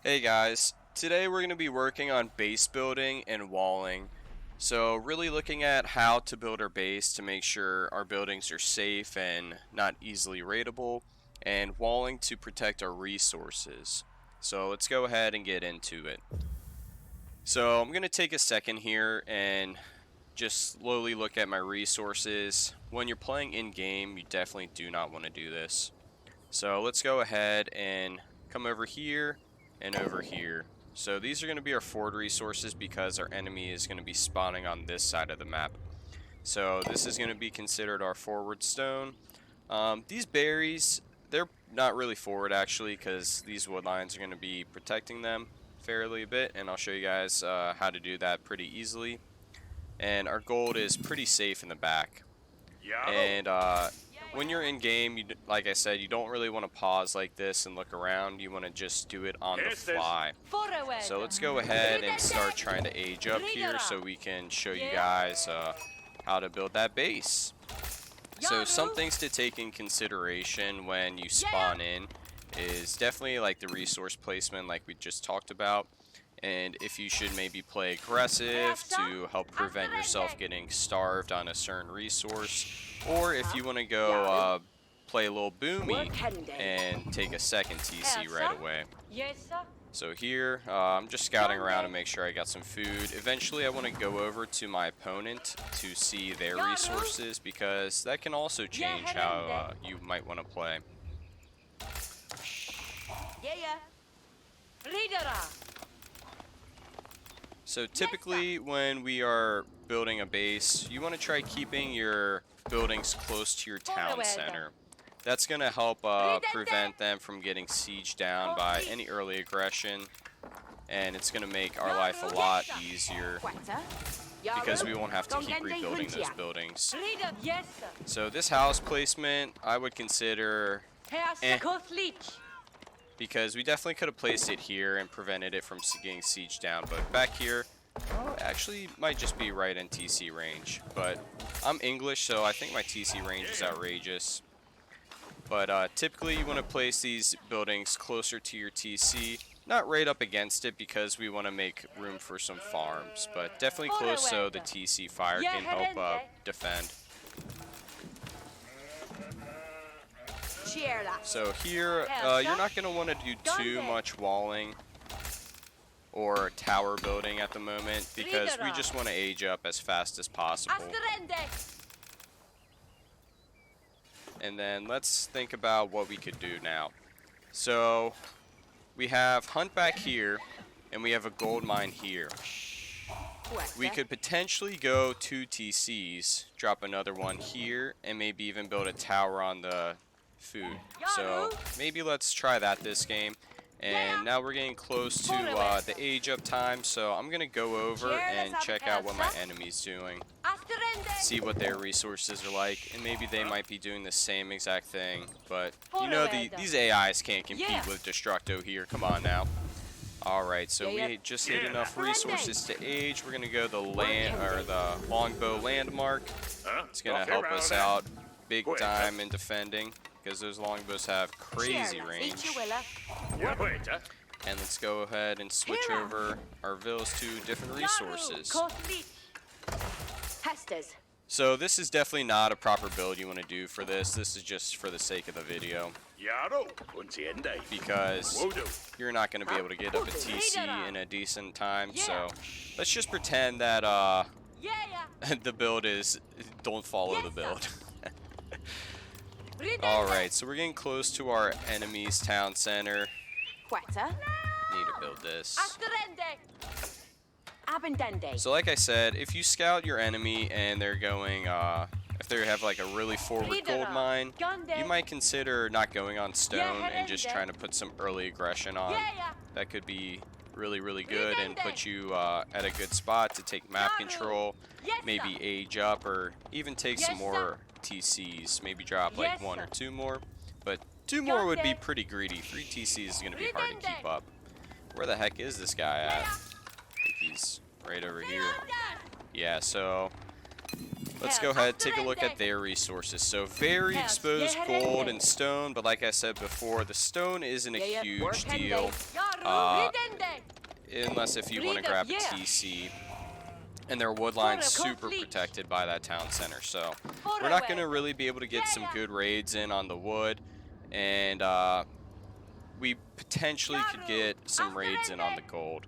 Hey guys, today we're going to be working on base building and walling. So really looking at how to build our base to make sure our buildings are safe and not easily raidable, and walling to protect our resources. So let's go ahead and get into it. So I'm going to take a second here and just slowly look at my resources. When you're playing in game, you definitely do not want to do this. So let's go ahead and come over here and over here. So these are going to be our forward resources because our enemy is going to be spawning on this side of the map. So this is going to be considered our forward stone. These berries, they're not really forward actually because these wood lines are going to be protecting them fairly a bit, and I'll show you guys how to do that pretty easily. And our gold is pretty safe in the back. And when you're in game, like I said, you don't really want to pause like this and look around. You want to just do it on the fly. So let's go ahead and start trying to age up here so we can show you guys how to build that base. So some things to take in consideration when you spawn in is definitely like the resource placement like we just talked about. And if you should maybe play aggressive to help prevent yourself getting starved on a certain resource, or if you want to go play a little boomy and take a second TC right away. So here, I'm just scouting around to make sure I got some food. Eventually I want to go over to my opponent to see their resources because that can also change how you might want to play. So typically when we are building a base, you want to try keeping your buildings close to your town center. That's going to help prevent them from getting sieged down by any early aggression, and it's going to make our life a lot easier because we won't have to keep rebuilding those buildings. So this house placement I would consider because we definitely could have placed it here and prevented it from getting sieged down, but back here, actually might just be right in TC range. But I'm English, so I think my TC range is outrageous. But typically you want to place these buildings closer to your TC, not right up against it because we want to make room for some farms, but definitely close so the TC fire can help defend. So here, you're not going to want to do too much walling or tower building at the moment because we just want to age up as fast as possible. And then let's think about what we could do now. So we have hunt back here and we have a gold mine here. We could potentially go 2 TCs, drop another one here, and maybe even build a tower on the food. So maybe let's try that this game. And now we're getting close to the age up time, so I'm gonna go over and check out what my enemy's doing, see what their resources are like, and maybe they might be doing the same exact thing. But you know, these AIs can't compete with Destructo here. Come on now. Alright, so we just hit enough resources to age. We're gonna go the longbow landmark. It's gonna help us out big time in defending because those longbows have crazy range. And let's go ahead and switch over our villas to different resources. So this is definitely not a proper build you want to do for this. This is just for the sake of the video, because you're not going to be able to get up a TC in a decent time. So let's just pretend that the build is don't follow the build. Alright, so we're getting close to our enemy's town center. Need to build this. So like I said, if you scout your enemy and they're going, if they have like a really forward gold mine, you might consider not going on stone and just trying to put some early aggression on. That could be really good and put you at a good spot to take map control, maybe age up, or even take some more TCs, maybe drop like 1 or 2 more, but 2 more would be pretty greedy. 3 TCs is going to be hard to keep up. Where the heck is this guy at? I think he's right over here. Yeah, so let's go ahead and take a look at their resources. So very exposed gold and stone, but like I said before, the stone isn't a huge deal. unless if you want to grab a TC. And their wood line's super protected by that town center, so we're not going to really be able to get some good raids in on the wood, and we potentially could get some raids in on the gold,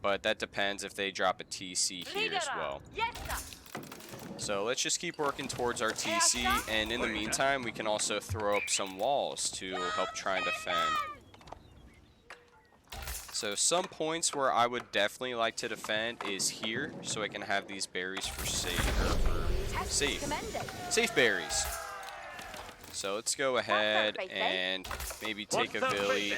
but that depends if they drop a TC here as well. So let's just keep working towards our TC, and in the meantime we can also throw up some walls to help try and defend. So some points where I would definitely like to defend is here, so I can have these berries for safe berries. So let's go ahead and maybe take a Billy.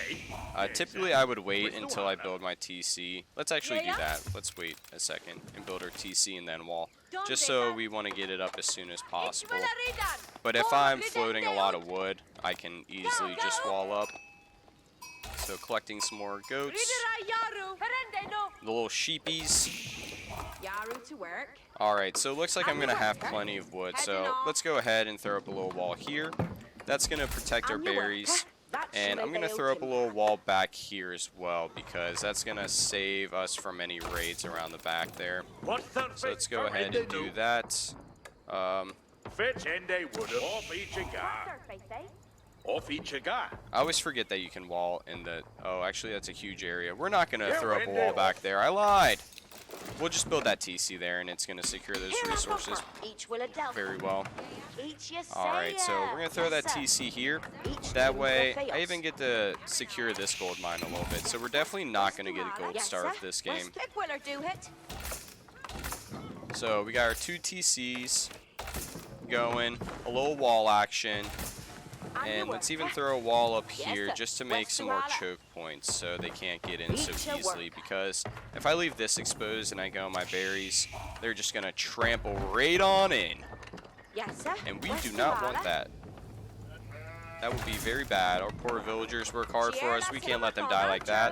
Typically I would wait until I build my TC. Let's actually do that. Let's wait a second and build our TC and then wall, just so we want to get it up as soon as possible. But if I'm floating a lot of wood, I can easily just wall up. So collecting some more goats, the little sheepies. Alright, so it looks like I'm going to have plenty of wood, so let's go ahead and throw up a little wall here. That's going to protect our berries, and I'm going to throw up a little wall back here as well, because that's going to save us from any raids around the back there. So let's go ahead and do that. I always forget that you can wall in the... Oh, actually, that's a huge area. We're not going to throw up a wall back there. I lied. We'll just build that TC there, and it's going to secure those resources very well. Alright, so we're going to throw that TC here. That way, I even get to secure this gold mine a little bit. So we're definitely not going to get a gold star with this game. So we got our 2 TCs going, a little wall action. And let's even throw a wall up here just to make some more choke points so they can't get in so easily, because if I leave this exposed and I go my berries, they're just going to trample right on in. And we do not want that. That would be very bad. Our poor villagers work hard for us. We can't let them die like that.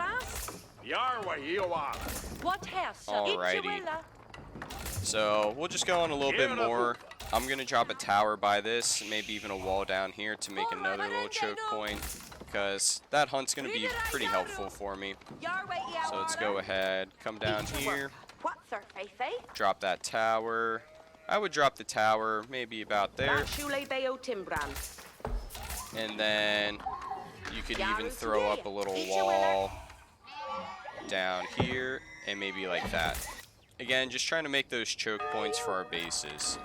Alrighty. So we'll just go on a little bit more. I'm going to drop a tower by this, maybe even a wall down here to make another little choke point, because that hunt's going to be pretty helpful for me. So let's go ahead, come down here, drop that tower. I would drop the tower maybe about there. And then you could even throw up a little wall down here, and maybe like that. Again, just trying to make those choke points for our bases.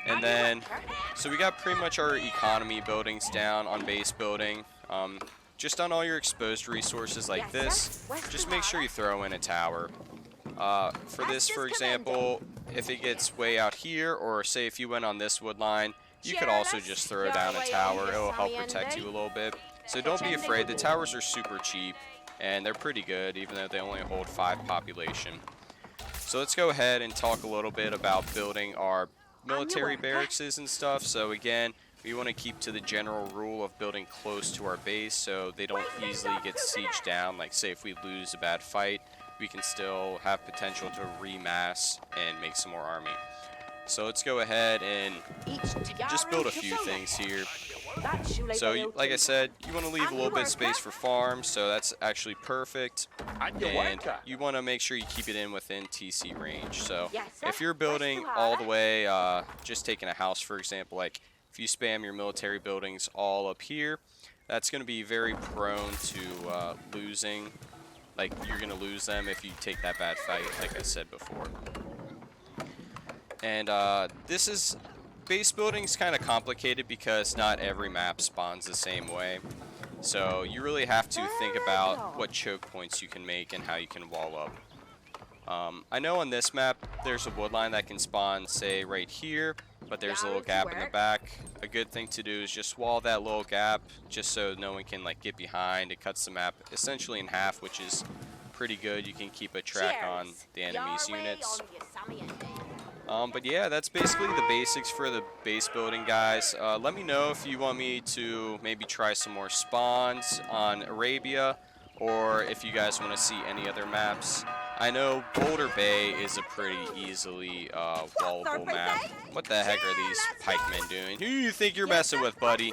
And then, so we got pretty much our economy buildings down on base building. Just on all your exposed resources like this, just make sure you throw in a tower. For this, for example, if it gets way out here, or say if you went on this wood line, you could also just throw down a tower. It'll help protect you a little bit. So don't be afraid. The towers are super cheap, and they're pretty good, even though they only hold 5 population. So let's go ahead and talk a little bit about building our military barracks and stuff. So again, we want to keep to the general rule of building close to our base so they don't easily get sieged down. Like say if we lose a bad fight, we can still have potential to remass and make some more army. So let's go ahead and just build a few things here. So like I said, you want to leave a little bit of space for farms, so that's actually perfect. And you want to make sure you keep it in within TC range. So if you're building all the way, just taking a house for example, like if you spam your military buildings all up here, that's going to be very prone to losing. Like you're going to lose them if you take that bad fight, like I said before. And this is... Base building's kind of complicated because not every map spawns the same way. So you really have to think about what choke points you can make and how you can wall up. I know on this map there's a wood line that can spawn, say, right here, but there's a little gap in the back. A good thing to do is just wall that little gap just so no one can like get behind. It cuts the map essentially in half, which is pretty good. You can keep a track on the enemy's units. But yeah, that's basically the basics for the base building, guys. Let me know if you want me to maybe try some more spawns on Arabia, or if you guys want to see any other maps. I know Boulder Bay is a pretty easily wallable map. What the heck are these pikemen doing? Who do you think you're messing with, buddy?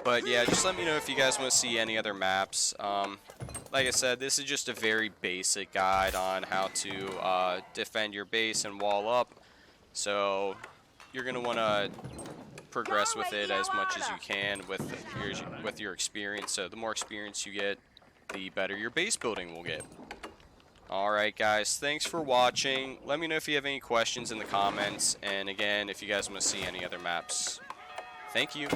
But yeah, just let me know if you guys want to see any other maps. Like I said, this is just a very basic guide on how to defend your base and wall up. So you're going to want to progress with it as much as you can with your experience. So the more experience you get, the better your base building will get. Alright guys, thanks for watching. Let me know if you have any questions in the comments. And again, if you guys want to see any other maps. Thank you.